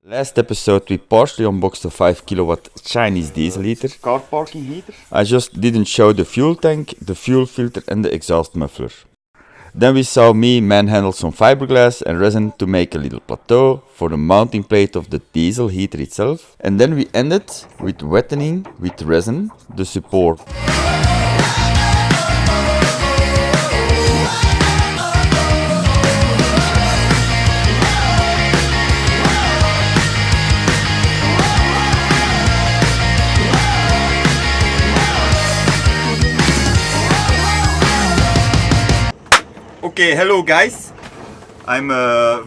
Last episode we partially unboxed a 5 kilowatt Chinese diesel heater. Car parking heater. I just didn't show the fuel tank, the fuel filter and the exhaust muffler. Then we saw me manhandle some fiberglass and resin to make a little plateau for the mounting plate of the diesel heater itself. And then we ended with wetting with resin the support. Okay, hello guys. I'm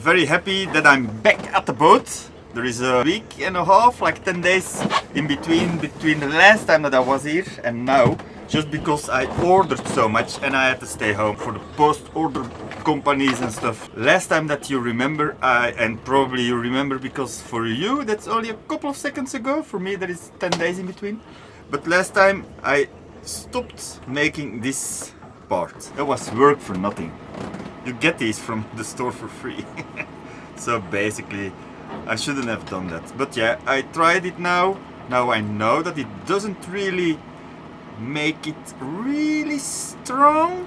very happy that I'm back at the boat. There is a week and a half, like 10 days in between the last time that I was here and now, just because I ordered so much and I had to stay home for the post-order companies and stuff. Last time that you remember, and probably you remember because for you that's only a couple of seconds ago, for me that is 10 days in between. But last time I stopped making this part. That was work for nothing. You get these from the store for free. So basically I shouldn't have done that. But yeah, I tried it now. Now I know that it doesn't really make it really strong.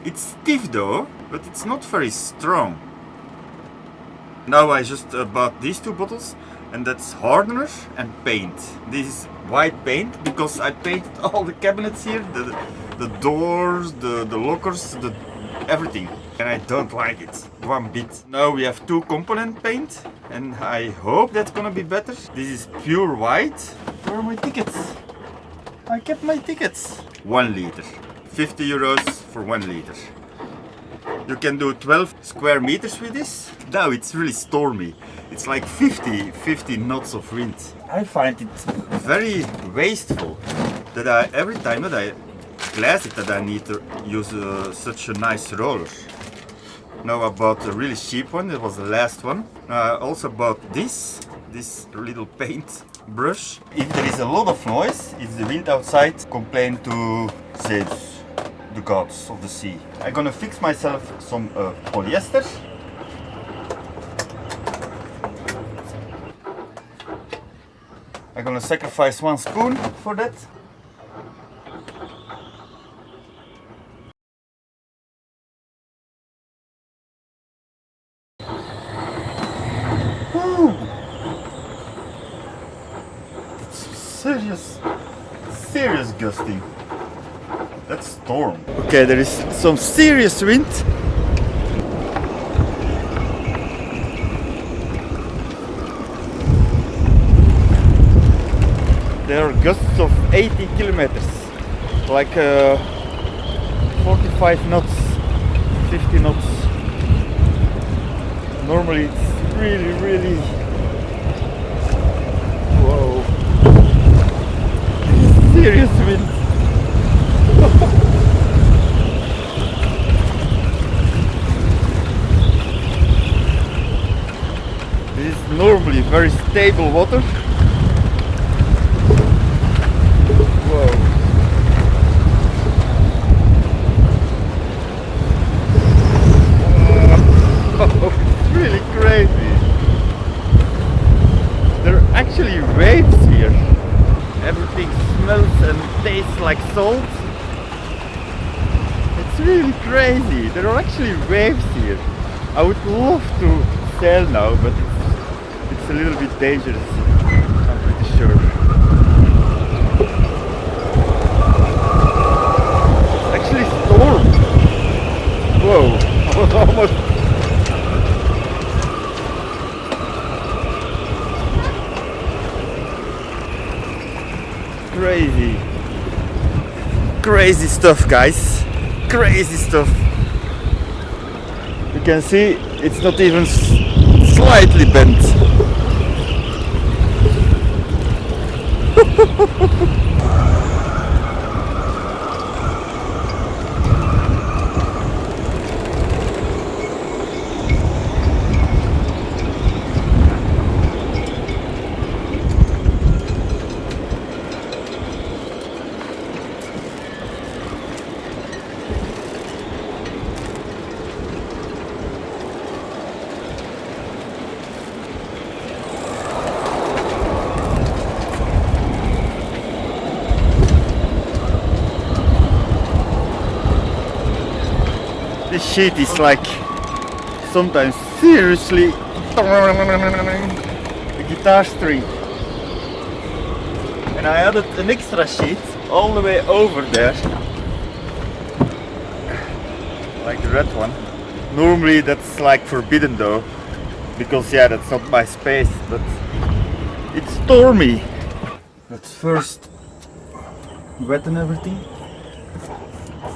It's stiff though, but it's not very strong. Now I just bought these two bottles, and that's hardener and paint. This is white paint because I painted all the cabinets here, the doors, the lockers, everything, and I don't like it one bit. Now we have two component paint and I hope that's gonna be better. This is pure white. Where are my tickets? I kept my tickets. 1 liter, 50 euros for 1 liter. You can do 12 square meters with this. Now it's really stormy. It's like 50 knots of wind. I find it very wasteful that every time that I glass it, that I need to use such a nice roller. Now I bought a really cheap one. It was the last one. I also bought this little paint brush. If there is a lot of noise, if the wind outside, complain to Zeus, the gods of the sea. I'm gonna fix myself some polyester. I'm gonna sacrifice 1 spoon for that. That's serious gusting. That's storm. Okay, there is some serious wind. There are gusts of 80 kilometers, like 45 knots, 50 knots. Normally it's really whoa, serious wind. This is normally very stable water. Really crazy. There are actually waves here. Everything smells and tastes like salt. It's really crazy. There are actually waves here. I would love to sail now, but it's a little bit dangerous, I'm pretty sure. It's actually storm. Whoa, I was almost... Crazy stuff, guys. Crazy stuff. You can see it's not even slightly bent. This sheet is like sometimes seriously a guitar string. And I added an extra sheet all the way over there, like the red one. Normally that's like forbidden though, because yeah, that's not my space, but it's Stormy. Let's first wetten everything.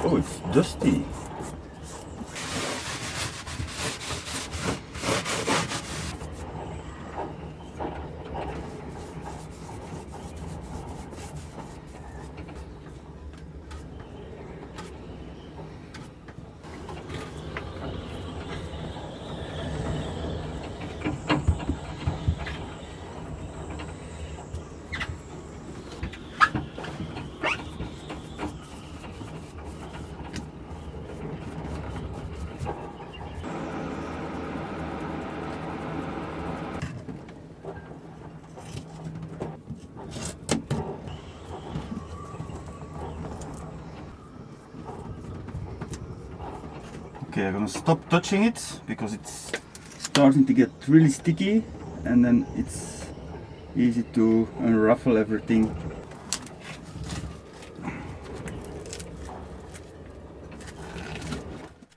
Oh, it's dusty. Okay, I'm gonna stop touching it because it's starting to get really sticky, and then it's easy to unravel everything.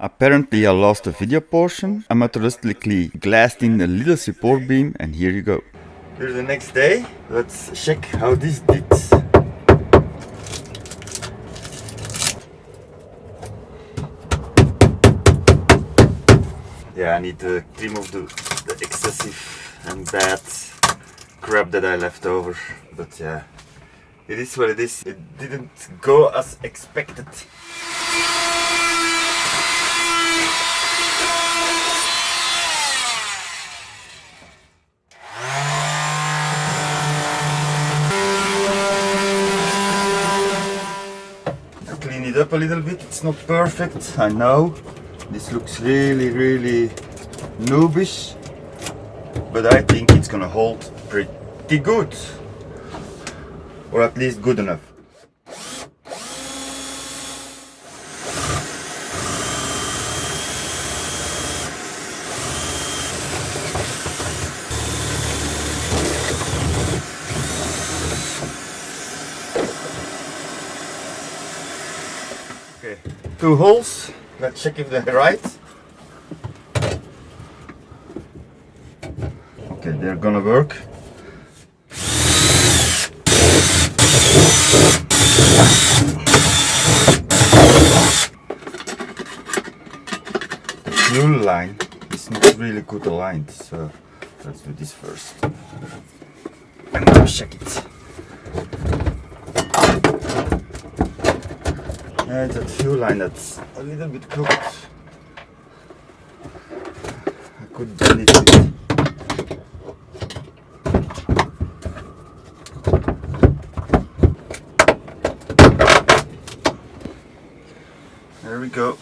Apparently I lost the video portion. I methodically glassed in a little support beam, and here you go. Here's the next day. Let's check how this did. Yeah, I need to remove the excessive and bad crap that I left over. But yeah, it is what it is. It didn't go as expected. I clean it up a little bit. It's not perfect, I know. This looks really noobish, but I think it's gonna hold pretty good, or at least good enough. Okay, 2 holes. Let's check if they're right. Okay, they're gonna work. The fuel line is not really good aligned, so let's do this first. And now check it. And that fuel line that's a little bit crooked. I could bend it a bit. There we go.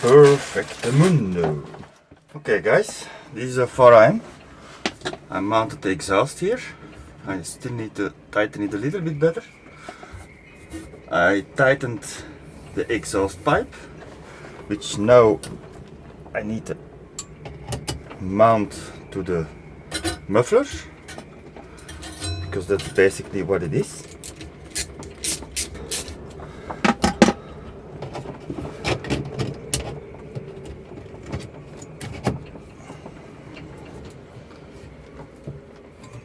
Perfectamundo. Okay guys, this is how far I am. I mounted the exhaust here. I still need to tighten it a little bit better. I tightened the exhaust pipe, which now I need to mount to the muffler, because that's basically what it is.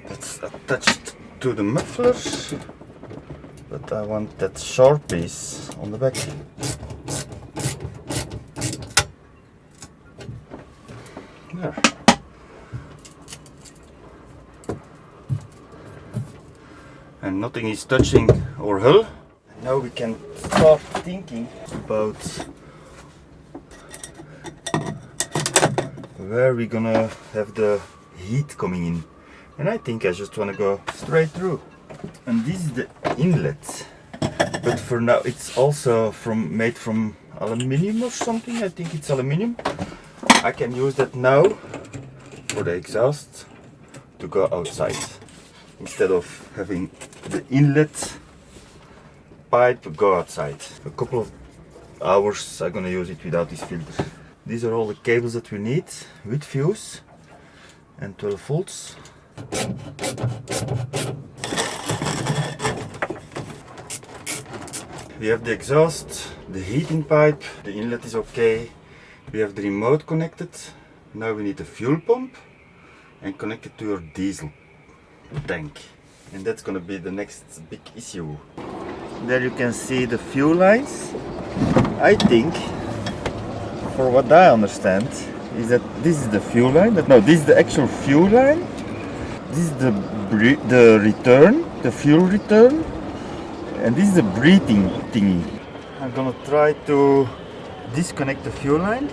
It's attached to the muffler. But I want that sharp piece on the back. There. And nothing is touching our hull. And now we can start thinking about where we're gonna have the heat coming in. And I think I just want to go straight through. And this is the inlet, but for now it's also made from aluminium or something. I think it's aluminium. I can use that now for the exhaust to go outside, instead of having the inlet pipe go outside. A couple of hours I'm gonna use it without this filter. These are all the cables that we need with fuse and 12 volts. We have the exhaust, the heating pipe, the inlet is okay. We have the remote connected. Now we need the fuel pump and connect it to your diesel tank. And that's gonna be the next big issue. There you can see the fuel lines. I think, for what I understand, is that this is the fuel line. No, this is the actual fuel line. This is the return, the fuel return. And this is the breathing thingy. I'm gonna try to disconnect the fuel line.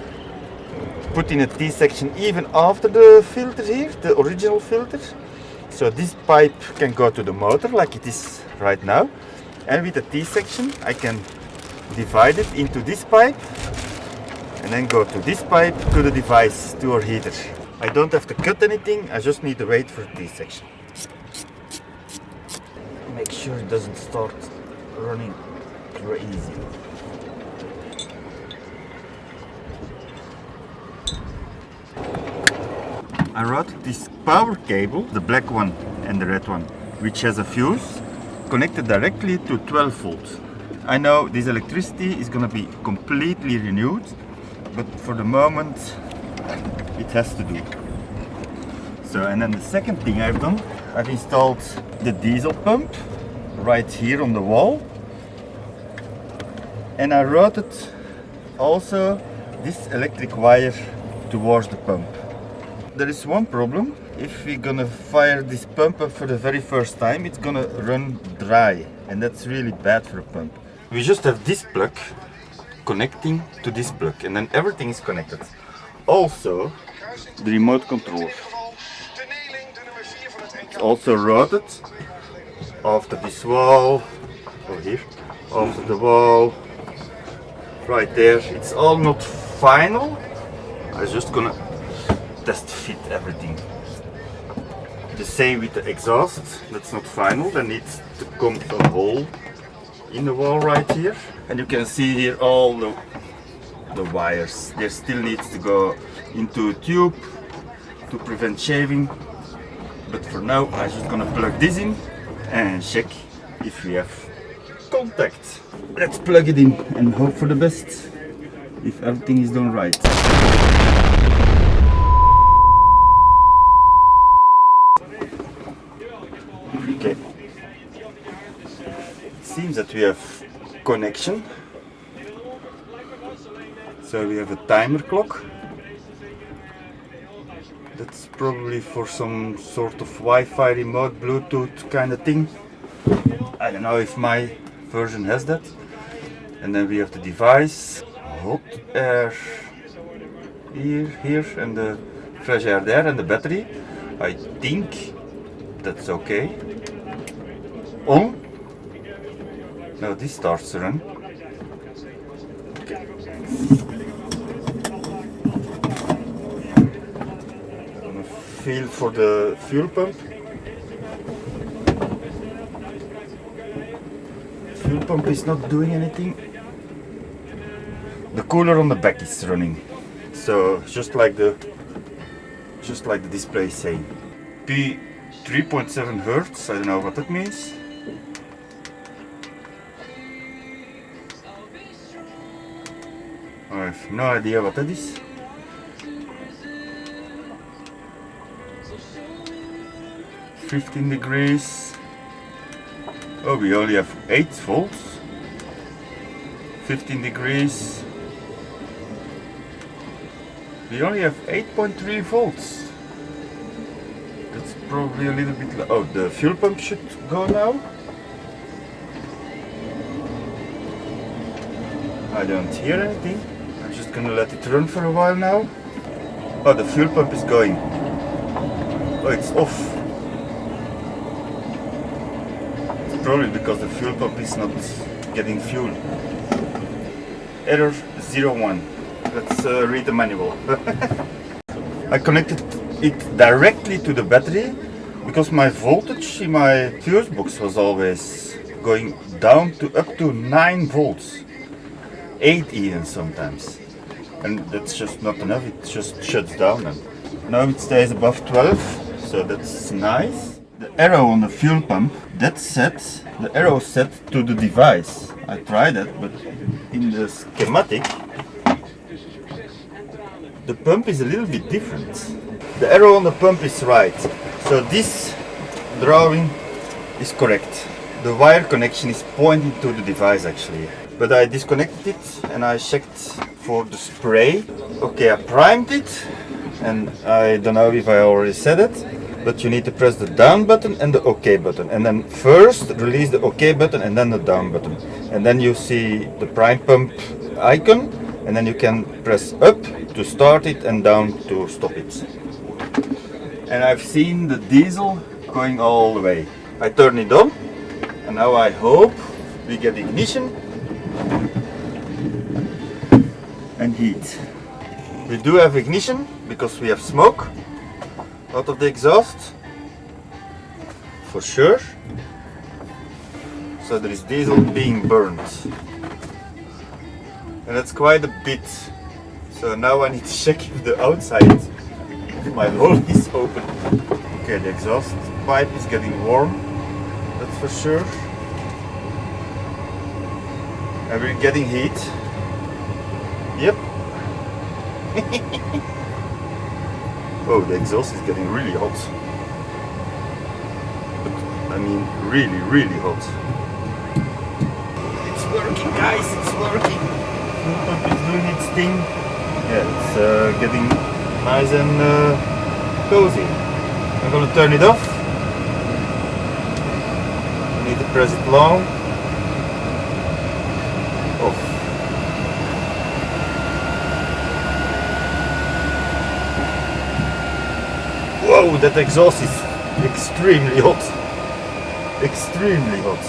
Put in a T-section even after the filter here, the original filter. So this pipe can go to the motor like it is right now. And with the T-section I can divide it into this pipe and then go to this pipe to the device, to our heater. I don't have to cut anything, I just need to wait for the T-section. Make sure it doesn't start running crazy. I wrote this power cable, the black one and the red one, which has a fuse connected directly to 12 volts. I know this electricity is going to be completely renewed, but for the moment it has to do. So, and then the second thing I've done, I've installed the diesel pump right here on the wall, and I routed also this electric wire towards the pump. There is one problem. If we're gonna fire this pump up for the very first time, it's gonna run dry, and that's really bad for a pump. We just have this plug connecting to this plug, and then everything is connected. Also, the remote control. It's also routed after this wall, over here, after the wall, right there. It's all not final. I'm just gonna test fit everything. The same with the exhaust, that's not final, there needs to come a hole in the wall right here. And you can see here all the wires. There still needs to go into a tube to prevent shaving. But for now I'm just gonna plug this in and check if we have contact. Let's plug it in and hope for the best, if everything is done right. Okay. It seems that we have connection. So we have a timer clock. That's probably for some sort of Wi-Fi remote Bluetooth kind of thing. I don't know if my version has that. And then we have the device, hot air here, and the fresh air there, and the battery. I think that's okay. On. Now this starts to run. Okay. I'm gonna feel for the fuel pump. Fuel pump is not doing anything. The cooler on the back is running. So just like the display is saying. P 3.7 Hertz, I don't know what that means. I have no idea what that is. $15 degrees. Oh, we only have 8 volts. 15 degrees. We only have 8.3 volts. That's probably a little bit low. Oh, the fuel pump should go now. I don't hear anything. I'm just gonna let it run for a while now. Oh, the fuel pump is going. Oh, it's off. It's probably because the fuel pump is not getting fuel. Error 01. Let's read the manual. I connected it directly to the battery because my voltage in my fuse box was always going down to up to 9 volts. 8 even sometimes. And that's just not enough, it just shuts down and now it stays above 12, so that's nice. The arrow on the fuel pump, that's set, the arrow set to the device. I tried that, but in the schematic the pump is a little bit different. The arrow on the pump is right, so this drawing is correct. The wire connection is pointing to the device actually. But I disconnected it and I checked for the spray. Okay, I primed it and I don't know if I already said it, but you need to press the down button and the OK button. And then first release the OK button and then the down button. And then you see the prime pump icon and then you can press up to start it and down to stop it. And I've seen the diesel going all the way. I turn it on and now I hope we get ignition and heat. We do have ignition because we have smoke out of the exhaust, for sure. So there is diesel being burned. And that's quite a bit. So now I need to check if the outside of my hole is open. Okay, the exhaust pipe is getting warm, that's for sure. And we're getting heat. Yep. Oh, the exhaust is getting really hot. But, I mean, really, really hot. It's working, guys, it's working. Fuel pump is doing its thing. Yeah, it's getting nice and cozy. I'm gonna turn it off. I need to press it long. Off. Whoa, that exhaust is extremely hot. Extremely hot.